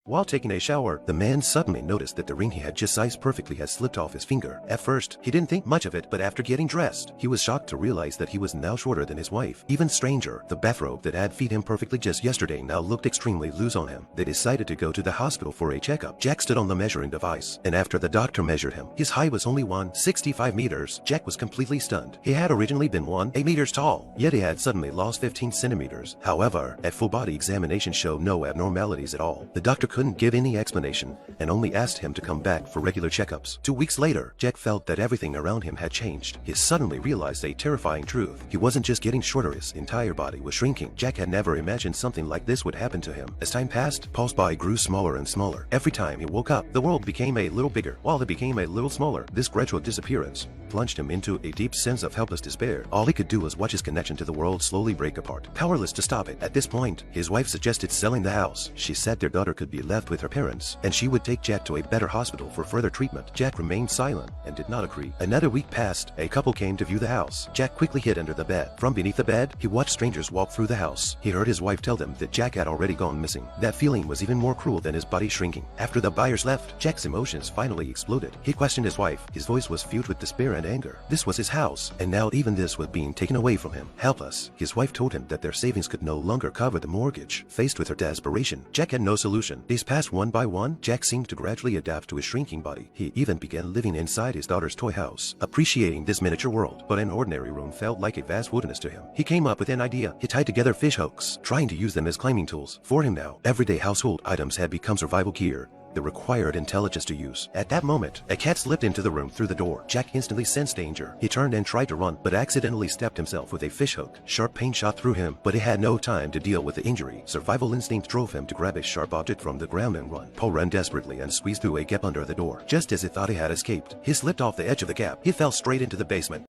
While taking a shower, the man suddenly noticed that the ring he had just sized perfectly had slipped off his finger. At first, he didn't think much of it, but after getting dressed, he was shocked to realize that he was now shorter than his wife. Even stranger, the bathrobe that had fit him perfectly just yesterday now looked extremely loose on him. They decided to go to the hospital for a checkup. Jack stood on the measuring device, and after the doctor measured him, his height was only 165 meters. Jack was completely stunned. He had originally been 8 meters tall, yet he had suddenly lost 15 centimeters. However, a full body examination showed no abnormalities at all. The doctor couldn't give any explanation and only asked him to come back for regular checkups. 2 weeks later, Jack felt that everything around him had changed. He suddenly realized a terrifying truth. He wasn't just getting shorter, his entire body was shrinking. Jack had never imagined something like this would happen to him. As time passed, Paul's body grew smaller and smaller. Every time he woke up, the world became a little bigger, while it became a little smaller. This gradual disappearance plunged him into a deep sense of helpless despair. All he could do was watch his connection to the world slowly break apart, powerless to stop it. At this point, his wife suggested selling the house. She said their daughter could be left with her parents, and she would take Jack to a better hospital for further treatment. Jack remained silent and did not agree. Another week passed. A couple came to view the house. Jack quickly hid under the bed. From beneath the bed, he watched strangers walk through the house. He heard his wife tell them that Jack had already gone missing. That feeling was even more cruel than his body shrinking. After the buyers left, Jack's emotions finally exploded. He questioned his wife. His voice was filled with despair and anger. This was his house, and now even this was being taken away from him. Helpless, his wife told him that their savings could no longer cover the mortgage. Faced with her desperation, Jack had no solution. Days passed one by one. Jack seemed to gradually adapt to his shrinking body. He even began living inside his daughter's toy house, appreciating this miniature world. But an ordinary room felt like a vast wilderness to him. He came up with an idea. He tied together fish hooks, trying to use them as climbing tools. For him now, everyday household items had become survival gear that required intelligence to use. At that moment, a cat slipped into the room through the door. Jack instantly sensed danger. He turned and tried to run, but accidentally stabbed himself with a fish hook. Sharp pain shot through him, but he had no time to deal with the injury. Survival instinct drove him to grab a sharp object from the ground and run. Paul ran desperately and squeezed through a gap under the door. Just as he thought he had escaped, he slipped off the edge of the gap. He fell straight into the basement.